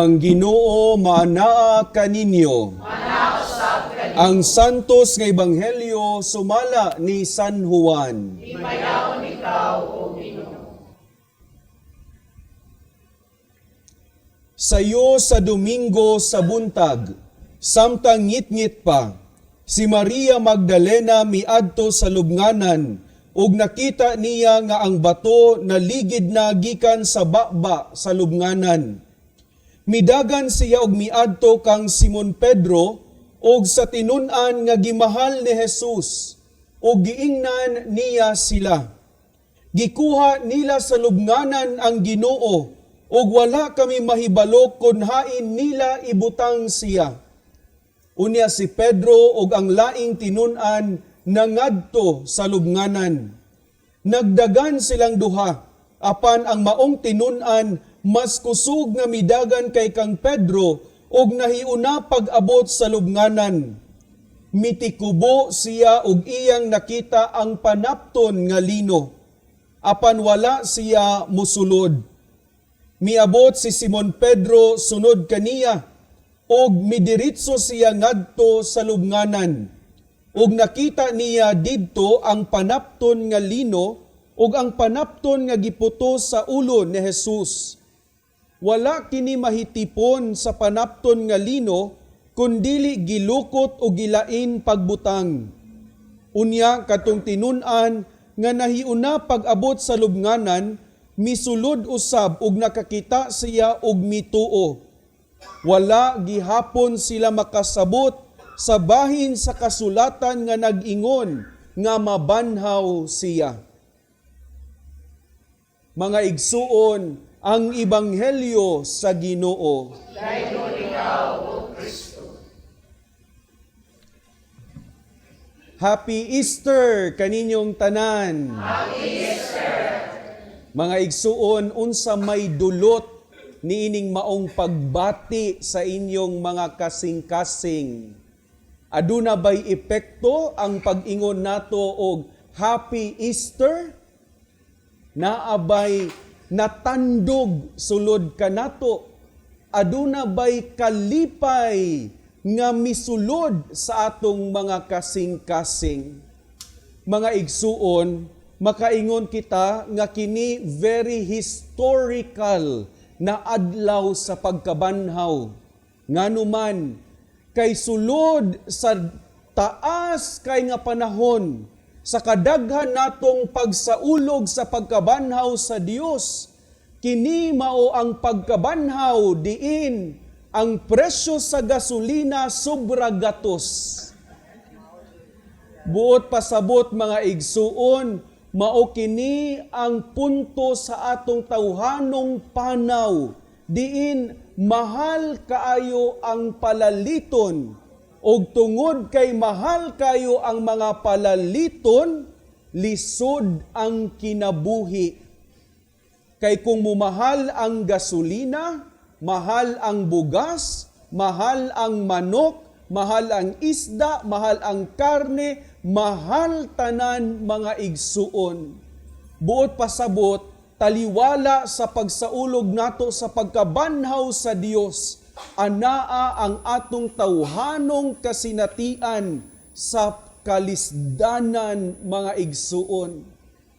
Ang Ginoo maanaa kaninyo. Ang santos nga ebanghelyo sumala ni San Juan. Himayaon ikaw, O Ginoo. Sayo sa Domingo sa buntag, samtang ngit-ngit pa, si Maria Magdalena miadto sa lubnganan, ug nakita niya nga ang bato naligid na gikan sa baba sa lubnganan. Midagan siya og miadto kang Simon Pedro og sa tinun-an nga gimahal ni Jesus og giingnan niya sila. Gikuha nila sa lubnganan ang Ginoo og wala kami mahibalo kun hain nila ibutang siya. Unya si Pedro og ang laing tinun-an nangadto sa lubnganan. Nagdagan silang duha, apan ang maong tinun-an mas kusog nga midagan kay kang Pedro og nahiuna pag-abot sa lubnganan. Mitikubo siya og iyang nakita ang panapton nga lino, apan wala siya musulod. Miabot si Simon Pedro sunod kaniya og midiritso siya ngadto sa lubnganan. Og nakita niya didto ang panapton nga lino ug ang panapton nga giputo sa ulo ni Jesus. Wala kini mahitipon sa panapton nga lino, kundili gilukot o gilain pagbutang. Unya katong tinun-an nga nahiuna pag-abot sa lubnganan, misulod usab ug nakakita siya og mituo. Wala gihapon sila makasabot sa bahin sa kasulatan nga nag-ingon nga mabanhaw siya. Mga igsuon, ang Ebanghelyo sa Ginoo. Dayon ikaw, O Kristo. Happy Easter kaninyong tanan. Happy Easter. Mga igsuon, unsa may dulot niining maong pagbati sa inyong mga kasing-kasing. Aduna bay epekto ang pag-ingon nato og Happy Easter? Naabay natandog sulod kanato, aduna bay kalipay nga misulod sa atong mga kasing-kasing. Mga igsuon, makaingon kita nga kini very historical na adlaw sa pagkabanhaw. Nganuman, kay sulod sa taas kay nga panahon, sa kadaghan natong pagsaulog sa pagkabanhaw sa Dios, kini mao ang pagkabanhaw diin ang presyo sa gasolina sobra gatos. Buot pasabot mga igsuon, mao kini ang punto sa atong tawhanong panaw, diin mahal kaayo ang palaliton. Og tungod kay mahal kayo ang mga palaliton, lisod ang kinabuhi. Kay kung mumahal ang gasolina, mahal ang bugas, mahal ang manok, mahal ang isda, mahal ang karne, mahal tanan mga igsuon. Buot pasabot, taliwala sa pagsaulog nato sa pagkabanhaw sa Dios, anaa ang atong tawhanong kasinatian sa kalisdanan mga igsuon.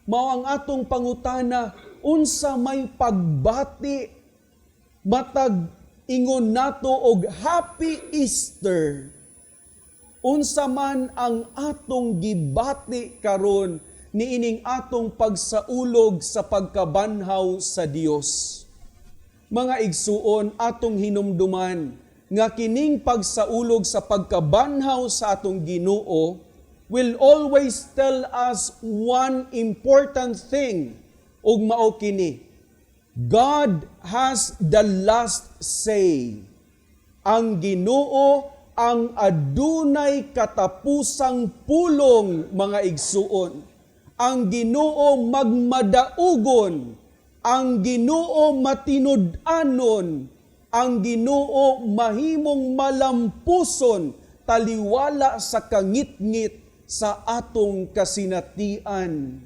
Mao ang atong pangutana, unsa may pagbati, matag ingon nato og Happy Easter. Unsa man ang atong gibati karon niining atong pagsaulog sa pagkabanhaw sa Dios. Mga igsuon, atong hinumduman nga kining pagsaulog sa pagkabanhaw sa atong Ginoo will always tell us one important thing, ug mao kini: God has the last say. Ang Ginoo ang adunay katapusang pulong, mga igsuon. Ang Ginoo magmadaugon, ang Ginoo matinud-anon, ang Ginoo mahimong malampuson taliwala sa kangit-ngit sa atong kasinatian.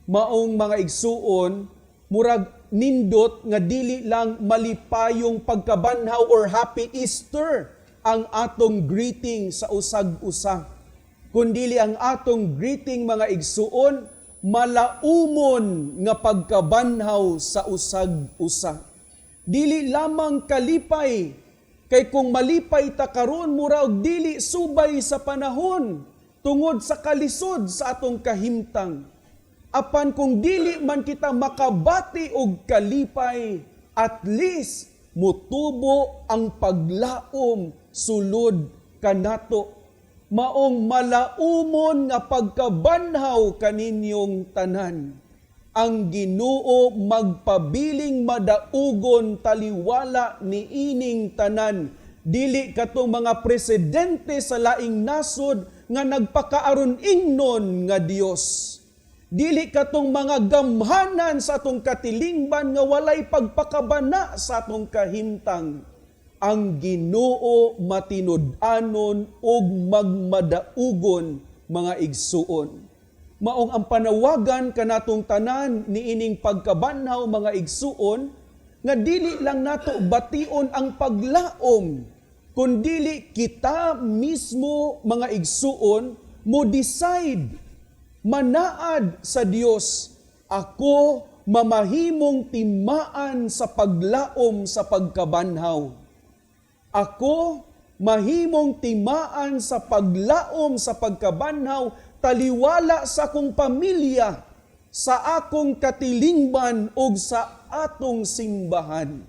Maong mga igsuon, murag nindot nga dili lang malipayong pagkabanhaw or Happy Easter ang atong greeting sa usag-usa, kundili ang atong greeting, mga igsuon, malaumon nga pagkabanhaw sa usag-usa. Dili lamang kalipay, kay kung malipay ta karon mura og dili subay sa panahon tungod sa kalisod sa atong kahimtang. Apan kung dili man kita makabati og kalipay, at least mutubo ang paglaom sulod kanato. Maong malaumon nga pagkabanhaw kaninyong tanan. Ang Ginoo magpabiling madaugon taliwala ni ining tanan. Dili katong mga presidente sa laing nasod nga nagpakaaron ingnon nga Dios. Dili katong mga gamhanan sa atong katilingban nga walay pagpakabana sa atong kahimtang. Ang Ginoo matinud-anon ug magmadaugon, mga igsuon. Maong ang panawagan kanatong tanan niining pagkabanhaw, mga igsuon, nga dili lang nato bation ang paglaom, kundili kita mismo, mga igsuon, mo decide, manaad sa Dios, ako mamahimong timaan sa paglaom sa pagkabanhaw. Ako mahimong timaan sa paglaom sa pagkabanhaw taliwala sa akong pamilya, sa akong katilingban ug sa atong simbahan.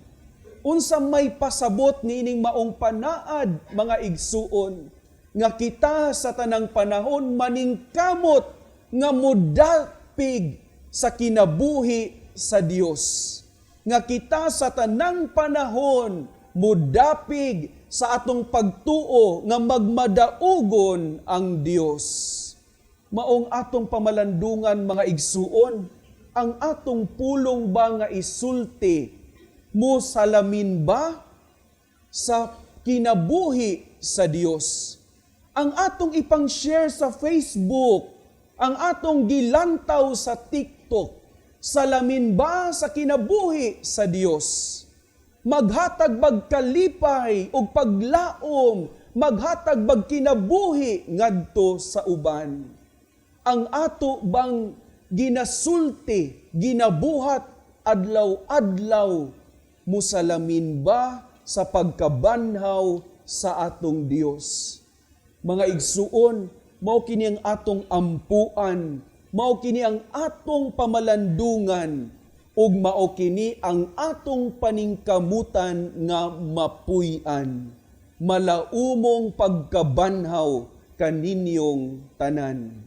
Unsa may pasabot niining maong panaad, mga igsuon, nga kita sa tanang panahon maningkamot nga mudapig sa kinabuhi sa Dios. Nga kita sa tanang panahon mudapig sa atong pagtuo nga magmadaugon ang Dios. Maong atong pamalandungan, mga igsuon, ang atong pulong ba nga isulti, mo salamin ba sa kinabuhi sa Dios? Ang atong ipang-share sa Facebook, ang atong gilantaw sa TikTok, salamin ba sa kinabuhi sa Dios? Maghatag bag kalipay o paglaom, maghatag bag kinabuhi ngadto sa uban. Ang ato bang ginasulti, ginabuhat adlaw-adlaw, musalamin ba sa pagkabanhaw sa atong Dios? Mga igsuon, mao kini ang atong ampuan, mao kini ang atong pamalandungan, ug mao kini ang atong paningkamutan nga mapuy-an. Malaumong pagkabanhaw kaninyong tanan.